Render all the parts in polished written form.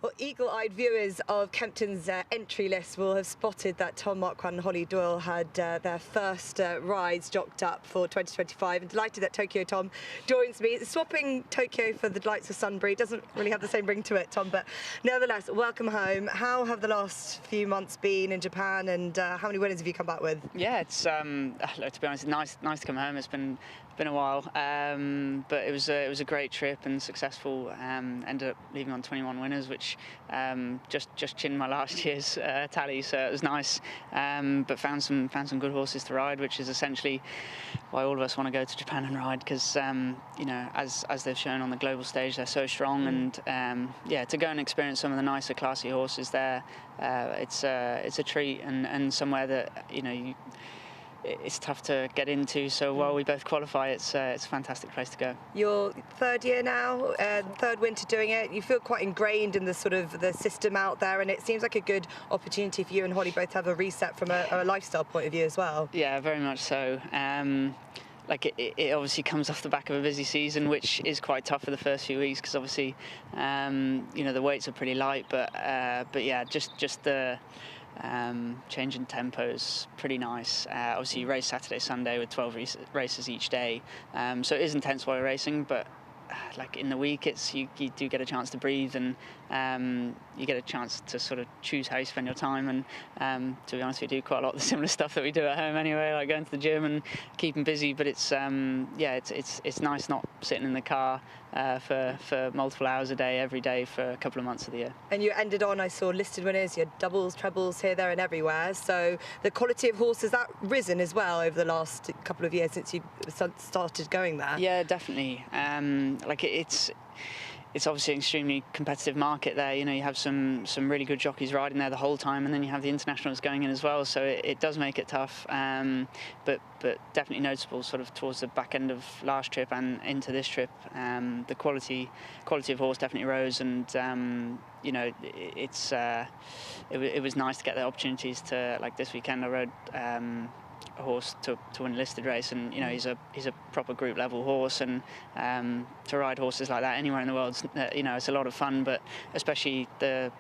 Well, eagle-eyed viewers of Kempton's entry list will have spotted that Tom, Marquand and Holly Doyle had their first rides jocked up for 2025. And delighted that Tokyo Tom joins me. Swapping Tokyo for the likes of Sunbury doesn't really have the same ring to it, Tom, but nevertheless, welcome home. How have the last few months been in Japan, and how many winners have you come back with? Yeah, it's to be honest, nice to come home. It's been a while, but it was a great trip and successful. Ended up leaving on 21 winners, which just chinned my last year's tally, so it was nice. But found some good horses to ride, which is essentially why all of us want to go to Japan and ride, because you know, as they've shown on the global stage, they're so strong. And yeah, to go and experience some of the nicer, classy horses there, it's a treat, and somewhere that, you know, it's tough to get into, so while we both qualify, it's a fantastic place to go. Your third year now, third winter doing it. You feel quite ingrained in the sort of the system out there, and it seems like a good opportunity for you and Holly both to have a reset from a lifestyle point of view as well. Yeah, very much so. Like it obviously comes off the back of a busy season, which is quite tough for the first few weeks, because obviously you know, the weights are pretty light, but yeah, just the change in tempo's pretty nice. Obviously you race Saturday, Sunday with 12 races each day, so it is intense while you're racing, but like in the week, you do get a chance to breathe, and you get a chance to sort of choose how you spend your time. And to be honest, we do quite a lot of the similar stuff that we do at home anyway, like going to the gym and keeping busy. But it's yeah, it's nice not sitting in the car for multiple hours a day every day for a couple of months of the year. And you ended on, I saw listed winners, you had doubles, trebles here, there and everywhere. So the quality of horses, that risen as well over the last couple of years since you started going there? Yeah, definitely. Like it's obviously an extremely competitive market there. You know, you have some really good jockeys riding there the whole time, and then you have the internationals going in as well. So it does make it tough, but definitely noticeable sort of towards the back end of last trip and into this trip. The quality of horse definitely rose, and you know, it was nice to get the opportunities to, like this weekend I rode a horse to win a listed race, and you know, he's a proper group level horse, and to ride horses like that anywhere in the world, you know, it's a lot of fun. But especially the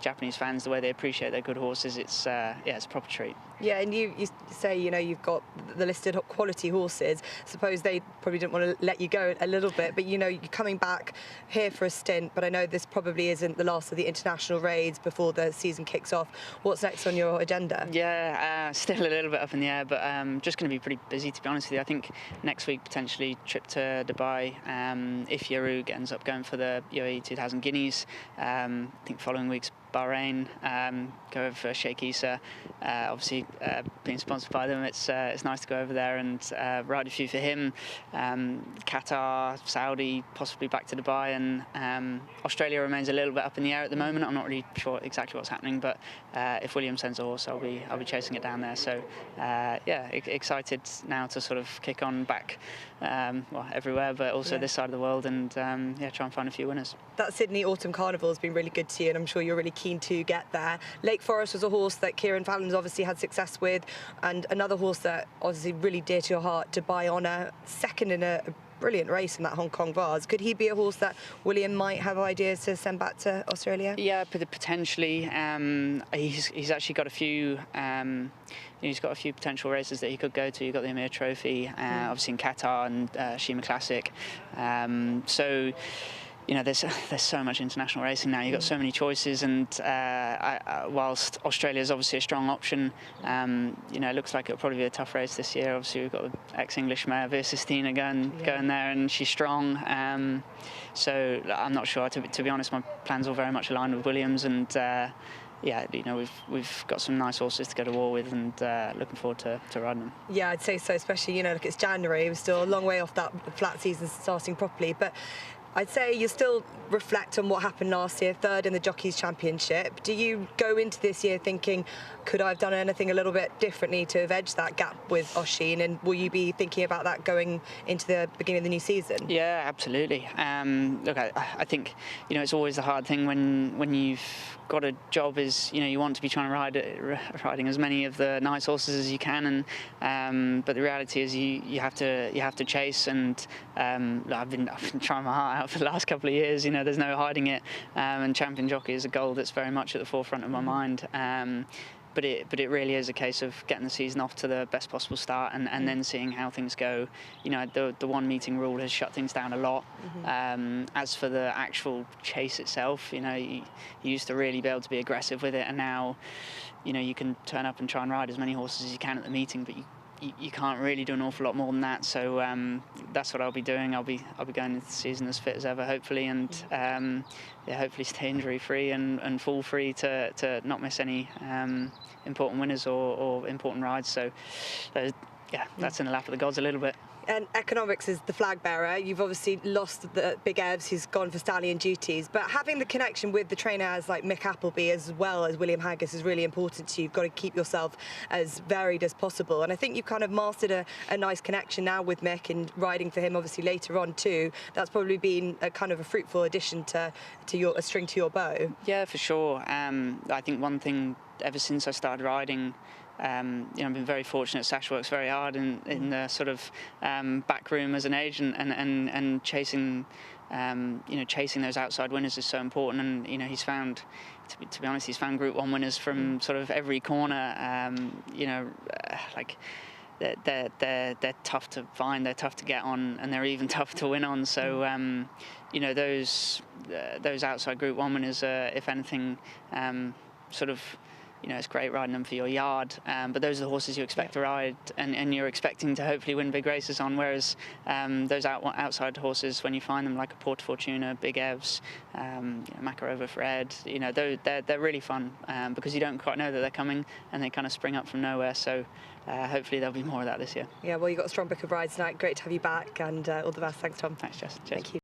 Japanese fans, the way they appreciate their good horses, it's yeah, it's a proper treat. Yeah, and you say, you know, you've got the listed quality horses. Suppose they probably didn't want to let you go a little bit, but you know, you're coming back here for a stint, but I know this probably isn't the last of the international raids before the season kicks off. What's next on your agenda? Yeah, still a little bit up in the air, but just going to be pretty busy, to be honest with you. I think next week potentially trip to Dubai, if Yarug ends up going for the UAE 2000 Guineas. I think following week's Bahrain, go over for Sheikh Issa. Obviously being sponsored by them, it's nice to go over there and ride a few for him. Qatar, Saudi, possibly back to Dubai, and Australia remains a little bit up in the air at the moment. I'm not really sure exactly what's happening, but if William sends a horse, I'll be chasing it down there. So yeah, excited now to sort of kick on back, well, everywhere, but also this side of the world, and yeah, try and find a few winners. That Sydney Autumn Carnival has been really good to you, and I'm sure you're really keen to get there. Lake Forest was a horse that Kieran Fallon's obviously had success with, and another horse that obviously really dear to your heart, Dubai Honour, second in a brilliant race in that Hong Kong Vase. Could he be a horse that William might have ideas to send back to Australia? Yeah, potentially. He's actually got a few. He's got a few potential races that he could go to. You've got the Emir Trophy, obviously in Qatar, and Shima Classic. So, you know, there's so much international racing now. You've got so many choices, and whilst Australia is obviously a strong option, you know, it looks like it'll probably be a tough race this year. Obviously, we've got the ex-English mare Versestina going there, and she's strong. So I'm not sure. To be honest, my plans are very much aligned with Williams, and yeah, you know, we've got some nice horses to go to war with, and looking forward to riding them. Yeah, I'd say so. Especially, you know, look, it's January. We're still a long way off that flat season starting properly, but I'd say you still reflect on what happened last year, third in the Jockeys Championship. Do you go into this year thinking, could I have done anything a little bit differently to have edged that gap with Oshin, and will you be thinking about that going into the beginning of the new season? Yeah, absolutely. Look, I think, you know, it's always the hard thing when you've got a job, is, you know, you want to be trying to riding as many of the nice horses as you can, and but the reality is you have to chase, and I've been trying my heart up for the last couple of years. You know, there's no hiding it. And champion jockey is a goal that's very much at the forefront of my mind. But it really is a case of getting the season off to the best possible start and then seeing how things go. You know, the one meeting rule has shut things down a lot. As for the actual chase itself, you know, you used to really be able to be aggressive with it, and now, you know, you can turn up and try and ride as many horses as you can at the meeting, but you can't really do an awful lot more than that. So that's what I'll be doing. I'll be going into the season as fit as ever, hopefully, and hopefully stay injury free and fall free to not miss any important winners or important rides. So that's in the lap of the gods a little bit. And Economics is the flag bearer. You've obviously lost the Big Evs, who's gone for stallion duties, but having the connection with the trainers like Mick Appleby as well as William Haggas is really important to you. You've got to keep yourself as varied as possible, and I think you've kind of mastered a nice connection now with Mick and riding for him obviously later on too. That's probably been a kind of a fruitful addition to a string to your bow. Yeah, for sure. I think one thing ever since I started riding, you know, I've been very fortunate. Sash works very hard in the sort of back room as an agent, and chasing, you know, chasing those outside winners is so important. And you know, he's found, to be honest, he's found Group 1 winners from sort of every corner. You know, like they're tough to find, they're tough to get on, and they're even tough to win on. So you know, those outside Group 1 winners, if anything, sort of, you know, it's great riding them for your yard, but those are the horses you expect to ride, and you're expecting to hopefully win big races on. Whereas those outside horses, when you find them, like a Porta Fortuna, Big Evs, you know, Makarova Fred, you know, they're really fun because you don't quite know that they're coming, and they kind of spring up from nowhere. So hopefully there'll be more of that this year. Yeah, well, you've got a strong book of rides tonight. Great to have you back, and all the best. Thanks, Tom. Thanks, Jess. Thank you.